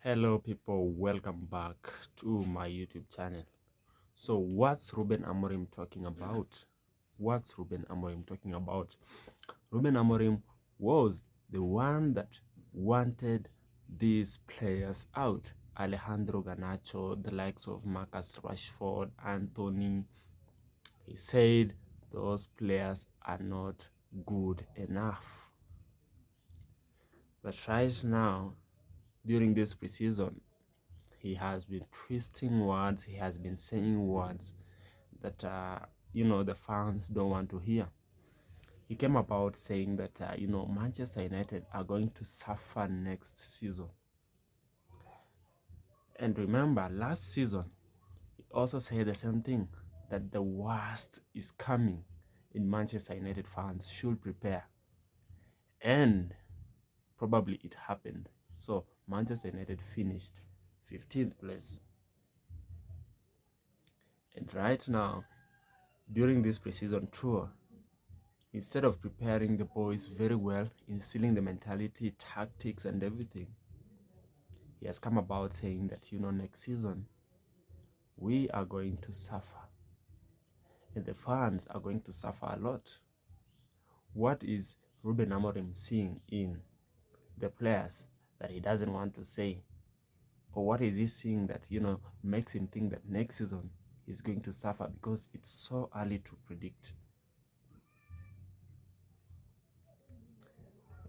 Hello people, welcome back to my YouTube channel. So what's Ruben Amorim talking about? Ruben Amorim was the one that wanted these players out. Alejandro Garnacho, the likes of Marcus Rashford, Anthony. He said those players are not good enough. But right now, during this preseason, he has been twisting words, he has been saying words that the fans don't want to hear. He came about saying that Manchester United are going to suffer next season. And remember, last season he also said the same thing, that the worst is coming in Manchester United. Fans should prepare, and probably it happened. So Manchester United finished 15th place. And right now, during this preseason tour, instead of preparing the boys very well, instilling the mentality, tactics, and everything, he has come about saying that, next season, we are going to suffer. And the fans are going to suffer a lot. What is Ruben Amorim seeing in the players that he doesn't want to say? Or what is he seeing that, makes him think that next season he's going to suffer, because it's so early to predict?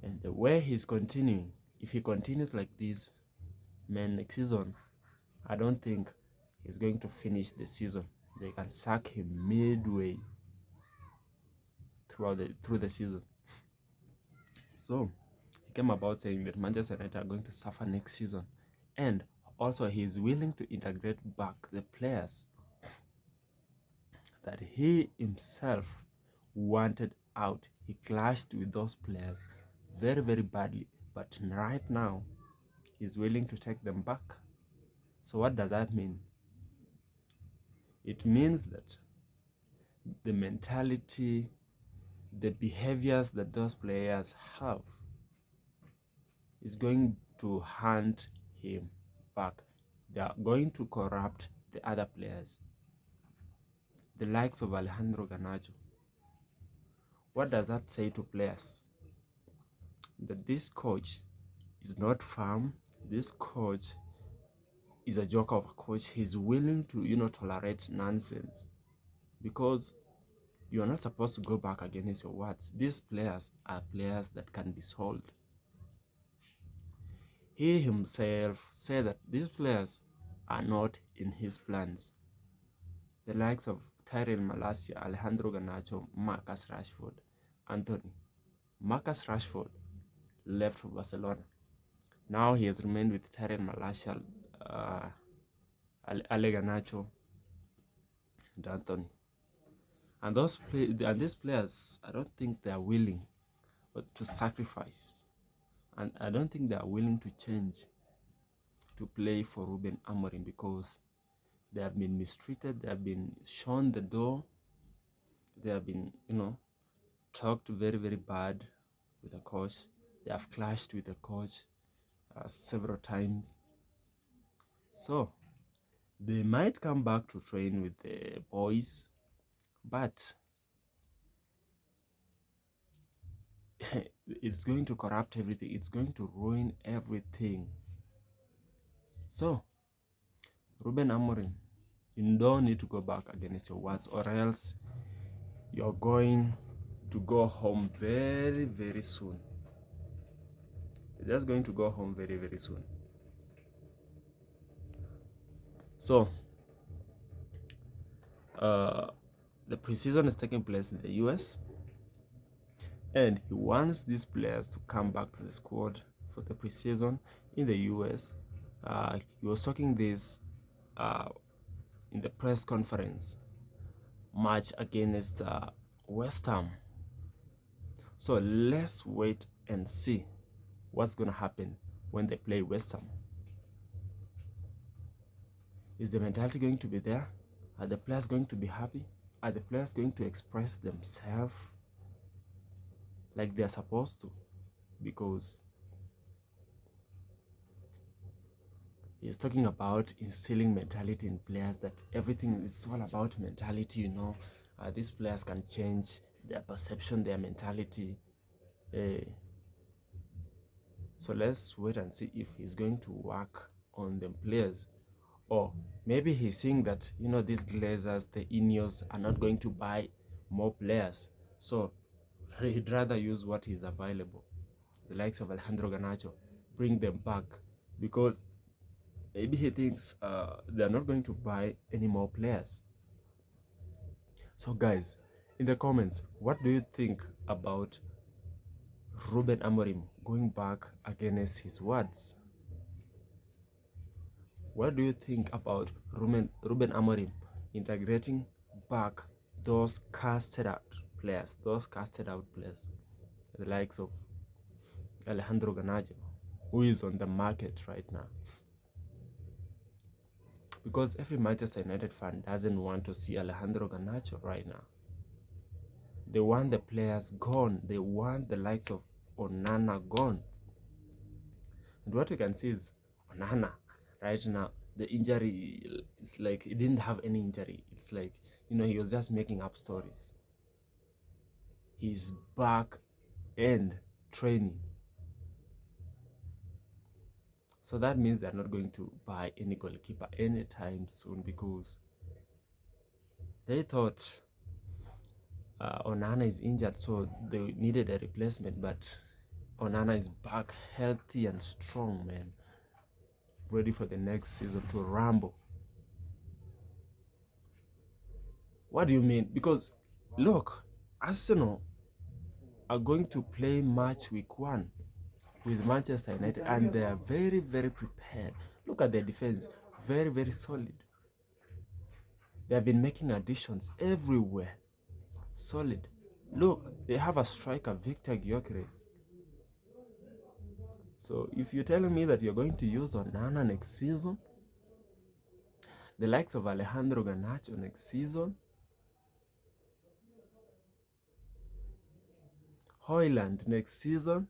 And the way he's continuing, if he continues like this, man, next season, I don't think he's going to finish the season. They can sack him midway through the season. So he came about saying that Manchester United are going to suffer next season, and also he's willing to integrate back the players that he himself wanted out. He clashed with those players very, very badly, but right now he's willing to take them back. So what does that mean? It means that the mentality, the behaviors that those players have is going to hand him back. They are going to corrupt the other players, the likes of Alejandro Garnacho. What does that say to players? That this coach is not firm. This coach is a joker of a coach. He's willing to, tolerate nonsense, because you are not supposed to go back against your words. These players are players that can be sold. He himself said that these players are not in his plans. The likes of Tyrell Malacia, Alejandro Garnacho, Marcus Rashford, Anthony. Marcus Rashford left for Barcelona. Now he has remained with Tyrell Malacia, Ale Garnacho, and Anthony. And these players, I don't think they are willing to sacrifice, and I don't think they are willing to change to play for Ruben Amorim, because they have been mistreated. They have been shown the door. They have been, talked very, very bad with the coach. They have clashed with the coach several times. So they might come back to train with the boys, but it's going to corrupt everything. It's going to ruin everything. So, Ruben Amorim, you don't need to go back against your words, or else you're going to go home very, very soon. You're just going to go home very, very soon. So, the preseason is taking place in the US, and he wants these players to come back to the squad for the preseason in the US. He was talking this in the press conference match against West Ham. So let's wait and see what's going to happen when they play West Ham. Is the mentality going to be there? Are the players going to be happy? Are the players going to express themselves like they're supposed to? Because He's talking about instilling mentality in players, that everything is all about mentality, these players can change their perception, their mentality. Uh, so let's wait and see if he's going to work on the players. Or maybe he's seeing that, these Glazers, the Ineos, are not going to buy more players. So he'd rather use what is available. The likes of Alejandro Garnacho, bring them back, because maybe he thinks they're not going to buy any more players. So guys, in the comments, what do you think about Ruben Amorim going back against his words? What do you think about Ruben Amorim integrating back those casted out players, the likes of Alejandro Garnacho, who is on the market right now? Because every Manchester United fan doesn't want to see Alejandro Garnacho right now. They want the players gone. They want the likes of Onana gone. And what you can see is Onana right now, the injury, it's like he didn't have any injury. It's like, he was just making up stories. He's back and training. So that means they're not going to buy any goalkeeper anytime soon, because they thought Onana is injured, so they needed a replacement. But Onana is back, healthy and strong, man, ready for the next season to rumble. What do you mean? Because look, Arsenal are going to play match week 1 with Manchester United, and they are very, very prepared. Look at their defense, very, very solid. They have been making additions everywhere, solid. Look, they have a striker, Victor Gyökeres. So if you're telling me that you're going to use Onana next season, the likes of Alejandro Garnacho next season, Hoyland next season,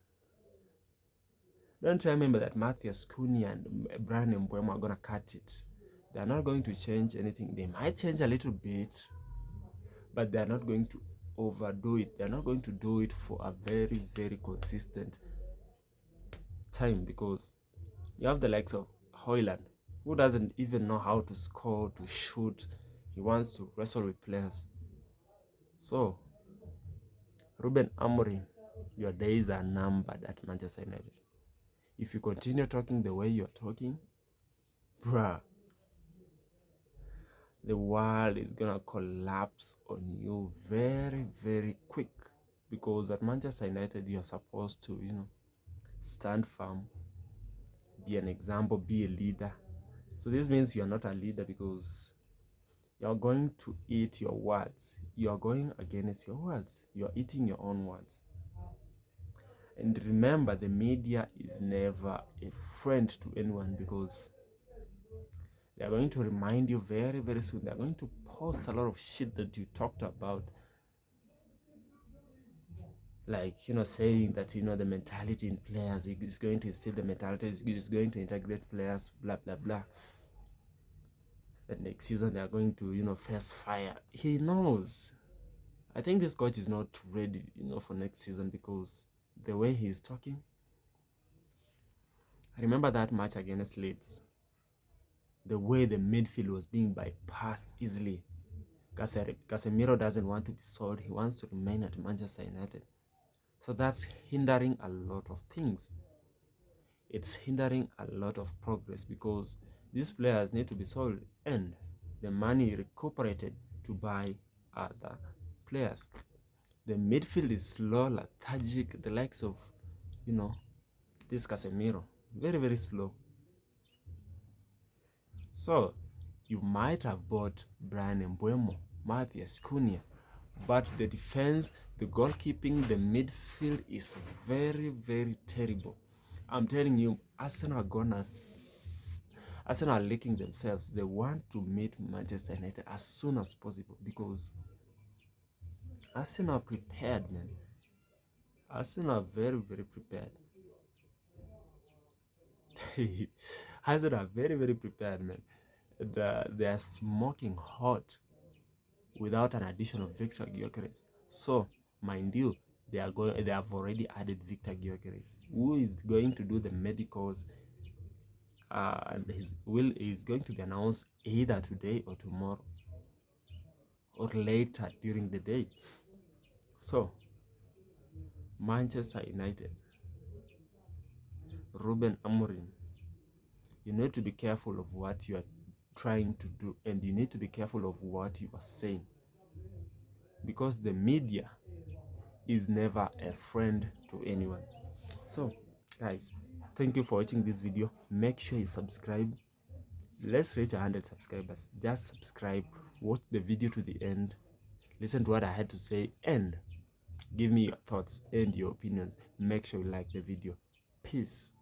don't remember that Matthias Cunha and Brian Mbeumo are going to cut it. They're not going to change anything. They might change a little bit, but they're not going to overdo it. They're not going to do it for a very, very consistent time, because you have the likes of Hoyland, who doesn't even know how to score, to shoot. He wants to wrestle with players. So, Ruben Amorim, your days are numbered at Manchester United. If you continue talking the way you're talking, bruh, the world is gonna collapse on you very, very quick. Because at Manchester United, you're supposed to, stand firm, be an example, be a leader. So this means you're not a leader, because you're going to eat your words. You're going against your words. You're eating your own words. And remember, the media is never a friend to anyone, because they are going to remind you very, very soon. They are going to post a lot of shit that you talked about. Like, saying that, the mentality in players is going to instill the mentality, is going to integrate players, blah, blah, blah. That next season they are going to, face fire. He knows. I think this coach is not ready, for next season, because the way he's talking. I remember that match against Leeds. The way the midfield was being bypassed easily. Casemiro doesn't want to be sold. He wants to remain at Manchester United. So that's hindering a lot of things. It's hindering a lot of progress, because these players need to be sold and the money recuperated to buy other players. The midfield is slow, lethargic, the likes of, this Casemiro. Very, very slow. So, you might have bought Brian Mbeumo, Matthias Cunha, but the defense, the goalkeeping, the midfield is very, very terrible. I'm telling you, Arsenal are licking themselves. They want to meet Manchester United as soon as possible, because Arsenal are prepared, man. Arsenal are very, very prepared. Hazard are very, very prepared, man. They are smoking hot without an addition of Victor Gyökeres. So, mind you, they have already added Victor Gyökeres, who is going to do the medicals, and his will is going to be announced either today or tomorrow or later during the day. So, Manchester United, Ruben Amorim, you need to be careful of what you are trying to do, and you need to be careful of what you are saying, because the media is never a friend to anyone. So guys, thank you for watching this video. Make sure you subscribe. Let's reach 100 subscribers. Just subscribe, watch the video to the end, listen to what I had to say, and give me your thoughts and your opinions. Make sure you like the video. Peace.